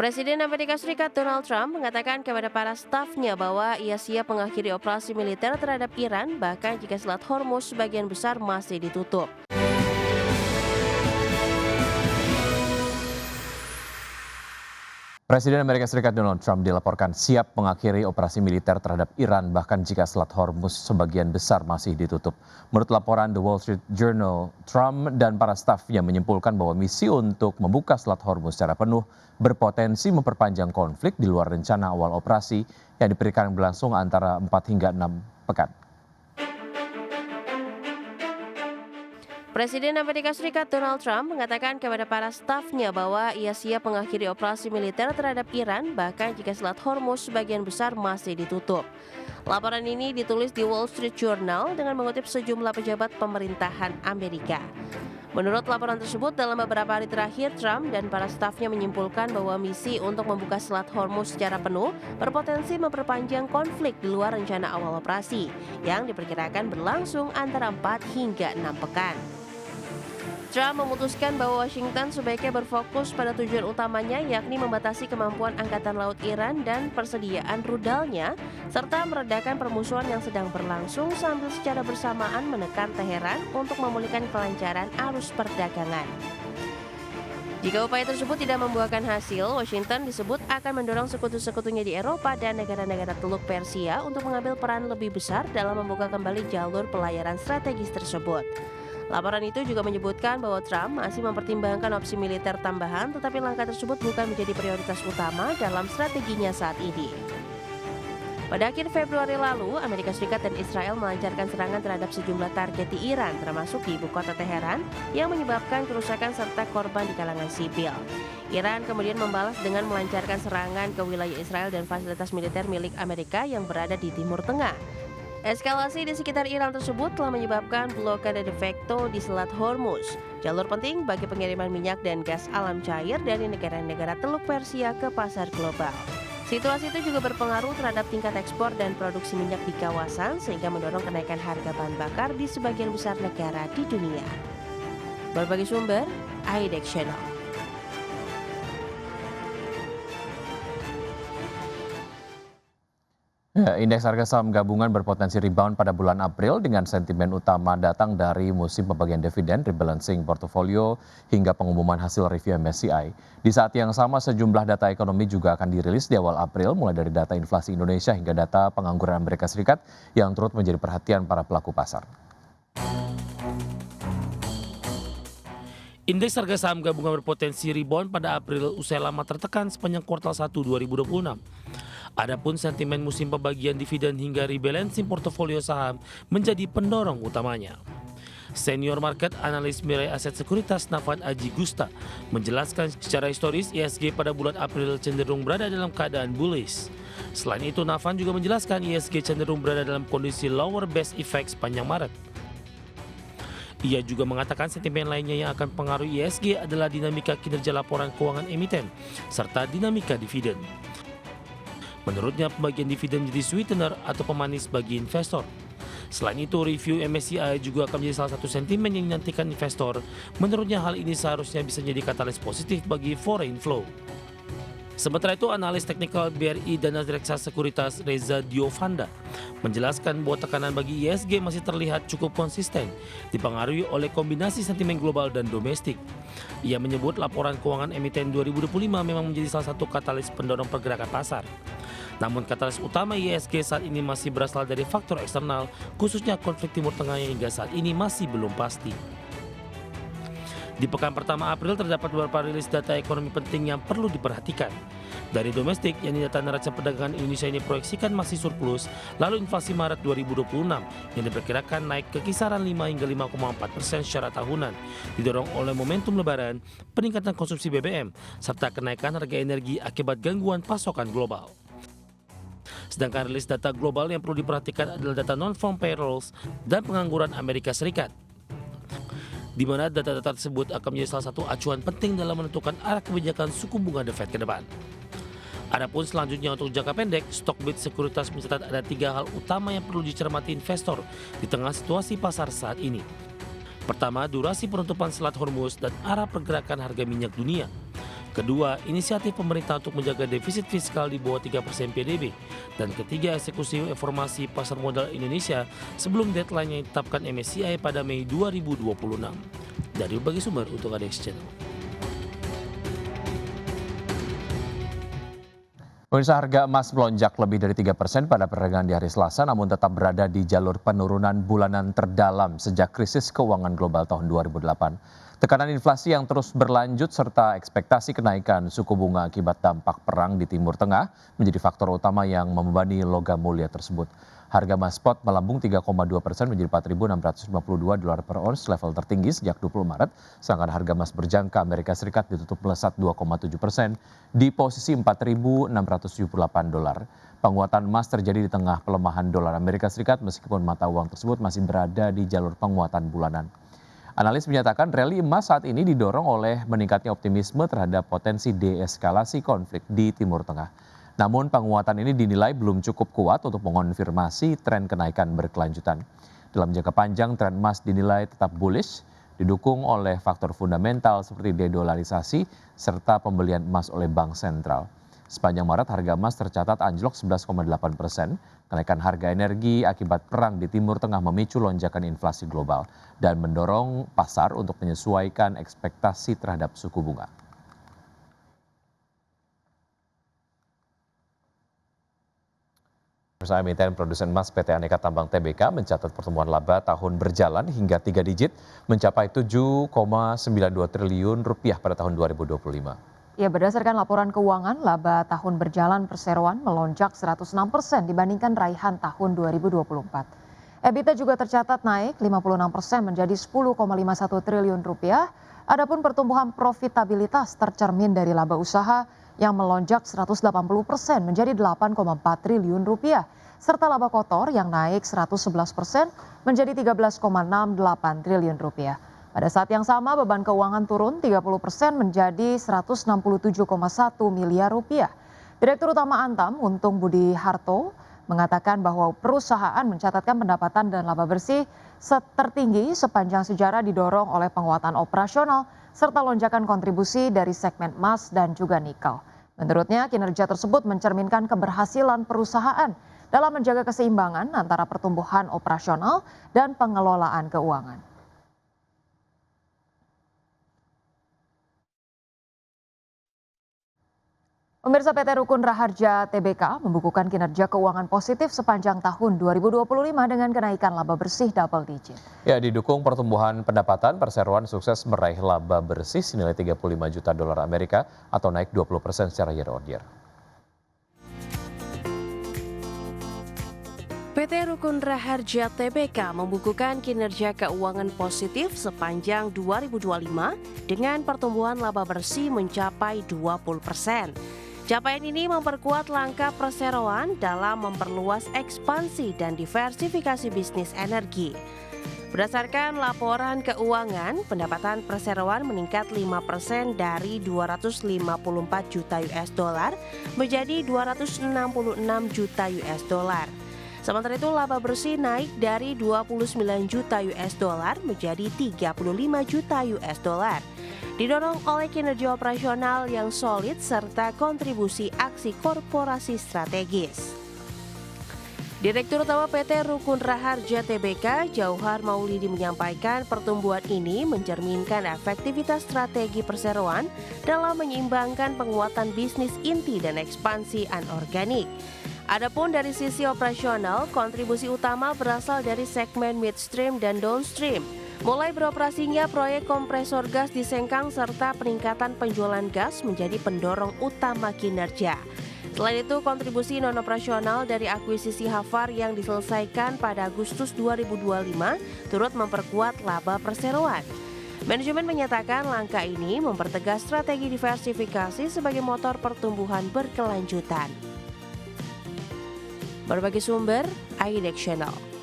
Presiden Amerika Serikat Donald Trump mengatakan kepada para stafnya bahwa ia siap mengakhiri operasi militer terhadap Iran bahkan jika Selat Hormuz sebagian besar masih ditutup. Presiden Amerika Serikat Donald Trump dilaporkan siap mengakhiri operasi militer terhadap Iran bahkan jika Selat Hormuz sebagian besar masih ditutup. Menurut laporan The Wall Street Journal, Trump dan para stafnya menyimpulkan bahwa misi untuk membuka Selat Hormuz secara penuh berpotensi memperpanjang konflik di luar rencana awal operasi yang diperkirakan berlangsung antara 4 hingga 6 pekan. Presiden Amerika Serikat Donald Trump mengatakan kepada para stafnya bahwa ia siap mengakhiri operasi militer terhadap Iran bahkan jika Selat Hormuz sebagian besar masih ditutup. Laporan ini ditulis di Wall Street Journal dengan mengutip sejumlah pejabat pemerintahan Amerika. Menurut laporan tersebut, dalam beberapa hari terakhir, Trump dan para stafnya menyimpulkan bahwa misi untuk membuka Selat Hormuz secara penuh berpotensi memperpanjang konflik di luar rencana awal operasi yang diperkirakan berlangsung antara 4 hingga 6 pekan. Trump memutuskan bahwa Washington sebaiknya berfokus pada tujuan utamanya yakni membatasi kemampuan Angkatan Laut Iran dan persediaan rudalnya serta meredakan permusuhan yang sedang berlangsung sambil secara bersamaan menekan Teheran untuk memulihkan kelancaran arus perdagangan. Jika upaya tersebut tidak membuahkan hasil, Washington disebut akan mendorong sekutu-sekutunya di Eropa dan negara-negara Teluk Persia untuk mengambil peran lebih besar dalam membuka kembali jalur pelayaran strategis tersebut. Laporan itu juga menyebutkan bahwa Trump masih mempertimbangkan opsi militer tambahan, tetapi langkah tersebut bukan menjadi prioritas utama dalam strateginya saat ini. Pada akhir Februari lalu, Amerika Serikat dan Israel melancarkan serangan terhadap sejumlah target di Iran, termasuk di ibu kota Teheran, yang menyebabkan kerusakan serta korban di kalangan sipil. Iran kemudian membalas dengan melancarkan serangan ke wilayah Israel dan fasilitas militer milik Amerika yang berada di Timur Tengah. Eskalasi di sekitar Iran tersebut telah menyebabkan blokade de facto di Selat Hormuz, jalur penting bagi pengiriman minyak dan gas alam cair dari negara-negara Teluk Persia ke pasar global. Situasi itu juga berpengaruh terhadap tingkat ekspor dan produksi minyak di kawasan sehingga mendorong kenaikan harga bahan bakar di sebagian besar negara di dunia. Berbagai sumber, IDX Channel. Indeks harga saham gabungan berpotensi rebound pada bulan April dengan sentimen utama datang dari musim pembagian dividen, rebalancing portofolio, hingga pengumuman hasil review MSCI. Di saat yang sama, sejumlah data ekonomi juga akan dirilis di awal April, mulai dari data inflasi Indonesia hingga data pengangguran Amerika Serikat yang turut menjadi perhatian para pelaku pasar. Indeks harga saham gabungan berpotensi rebound pada April usai lama tertekan sepanjang kuartal 1 2026. Adapun sentimen musim pembagian dividen hingga rebalancing portofolio saham menjadi pendorong utamanya. Senior market analis Mirai Aset Sekuritas Nafan Aji Gusta menjelaskan secara historis ISG pada bulan April cenderung berada dalam keadaan bullish. Selain itu, Nafan juga menjelaskan ISG cenderung berada dalam kondisi lower base effect sepanjang Maret. Ia juga mengatakan sentimen lainnya yang akan mempengaruhi ISG adalah dinamika kinerja laporan keuangan emiten serta dinamika dividen. Menurutnya, pembagian dividen menjadi sweetener atau pemanis bagi investor. Selain itu, review MSCI juga akan menjadi salah satu sentimen yang dinantikan investor. Menurutnya, hal ini seharusnya bisa menjadi katalis positif bagi foreign flow. Sementara itu, analis teknikal BRI Dana Reksa Sekuritas Reza Diovanda menjelaskan bahwa tekanan bagi ISG masih terlihat cukup konsisten, dipengaruhi oleh kombinasi sentimen global dan domestik. Ia menyebut laporan keuangan emiten 2025 memang menjadi salah satu katalis pendorong pergerakan pasar. Namun katalis utama ISG saat ini masih berasal dari faktor eksternal, khususnya konflik Timur Tengah yang hingga saat ini masih belum pasti. Di pekan pertama April terdapat beberapa rilis data ekonomi penting yang perlu diperhatikan. Dari domestik, yakni data neraca perdagangan Indonesia ini diproyeksikan masih surplus, lalu inflasi Maret 2026 yang diperkirakan naik ke kisaran 5 hingga 5,4% secara tahunan, didorong oleh momentum lebaran, peningkatan konsumsi BBM, serta kenaikan harga energi akibat gangguan pasokan global. Sedangkan rilis data global yang perlu diperhatikan adalah data non-farm payrolls dan pengangguran Amerika Serikat, di mana data-data tersebut akan menjadi salah satu acuan penting dalam menentukan arah kebijakan suku bunga The Fed ke depan. Adapun selanjutnya untuk jangka pendek, Stockbit Sekuritas mencatat ada 3 hal utama yang perlu dicermati investor di tengah situasi pasar saat ini. Pertama, durasi penutupan Selat Hormuz dan arah pergerakan harga minyak dunia. Kedua, inisiatif pemerintah untuk menjaga defisit fiskal di bawah 3% PDB. Dan ketiga, eksekusi informasi pasar modal Indonesia sebelum deadline yang ditetapkan MSCI pada Mei 2026. Dari berbagai sumber untuk ADX Channel. Pemirsa, harga emas melonjak lebih dari 3% pada perdagangan di hari Selasa, namun tetap berada di jalur penurunan bulanan terdalam sejak krisis keuangan global tahun 2008. Tekanan inflasi yang terus berlanjut serta ekspektasi kenaikan suku bunga akibat dampak perang di Timur Tengah menjadi faktor utama yang membebani logam mulia tersebut. Harga emas spot melambung 3,2% menjadi 4.652 dolar per ons, level tertinggi sejak 20 Maret. Sedangkan harga emas berjangka Amerika Serikat ditutup melesat 2,7% di posisi 4.678 dolar. Penguatan emas terjadi di tengah pelemahan dolar Amerika Serikat meskipun mata uang tersebut masih berada di jalur penguatan bulanan. Analis menyatakan rally emas saat ini didorong oleh meningkatnya optimisme terhadap potensi deeskalasi konflik di Timur Tengah. Namun penguatan ini dinilai belum cukup kuat untuk mengonfirmasi tren kenaikan berkelanjutan. Dalam jangka panjang, tren emas dinilai tetap bullish, didukung oleh faktor fundamental seperti dedolarisasi serta pembelian emas oleh bank sentral. Sepanjang Maret, harga emas tercatat anjlok 11,8%. Kenaikan harga energi akibat perang di Timur Tengah memicu lonjakan inflasi global dan mendorong pasar untuk menyesuaikan ekspektasi terhadap suku bunga. Perusahaan emiten produsen emas PT Aneka Tambang Tbk mencatat pertumbuhan laba tahun berjalan hingga 3 digit mencapai 7,92 triliun rupiah pada tahun 2025. Ya, berdasarkan laporan keuangan, laba tahun berjalan perseroan melonjak 106% dibandingkan raihan tahun 2024. EBITDA juga tercatat naik 56% menjadi 10,51 triliun rupiah. Adapun pertumbuhan profitabilitas tercermin dari laba usaha yang melonjak 180% menjadi 8,4 triliun rupiah. Serta laba kotor yang naik 111% menjadi 13,68 triliun rupiah. Pada saat yang sama, beban keuangan turun 30% menjadi 167,1 miliar rupiah. Direktur Utama Antam, Untung Budi Harto, mengatakan bahwa perusahaan mencatatkan pendapatan dan laba bersih tertinggi sepanjang sejarah didorong oleh penguatan operasional serta lonjakan kontribusi dari segmen emas dan juga nikel. Menurutnya, kinerja tersebut mencerminkan keberhasilan perusahaan dalam menjaga keseimbangan antara pertumbuhan operasional dan pengelolaan keuangan. Pemirsa, PT Rukun Raharja Tbk membukukan kinerja keuangan positif sepanjang tahun 2025 dengan kenaikan laba bersih double digit. Ya, didukung pertumbuhan pendapatan, perseroan sukses meraih laba bersih senilai 35 juta dolar Amerika atau naik 20% secara year on year. PT Rukun Raharja Tbk membukukan kinerja keuangan positif sepanjang 2025 dengan pertumbuhan laba bersih mencapai 20%. Capaian ini memperkuat langkah perseroan dalam memperluas ekspansi dan diversifikasi bisnis energi. Berdasarkan laporan keuangan, pendapatan perseroan meningkat 5% dari 254 juta US dollar menjadi 266 juta US dollar. Sementara itu laba bersih naik dari 29 juta US dollar menjadi 35 juta US dollar. Didorong oleh kinerja operasional yang solid serta kontribusi aksi korporasi strategis. Direktur Utama PT Rukun Raharja Tbk, Jauhar Maulidi menyampaikan pertumbuhan ini mencerminkan efektivitas strategi perseroan dalam menyeimbangkan penguatan bisnis inti dan ekspansi anorganik. Adapun dari sisi operasional, kontribusi utama berasal dari segmen midstream dan downstream. Mulai beroperasinya proyek kompresor gas di Sengkang serta peningkatan penjualan gas menjadi pendorong utama kinerja. Selain itu, kontribusi non-operasional dari akuisisi Hafar yang diselesaikan pada Agustus 2025 turut memperkuat laba perseroan. Manajemen menyatakan langkah ini mempertegas strategi diversifikasi sebagai motor pertumbuhan berkelanjutan. Berbagai sumber, ADX Channel.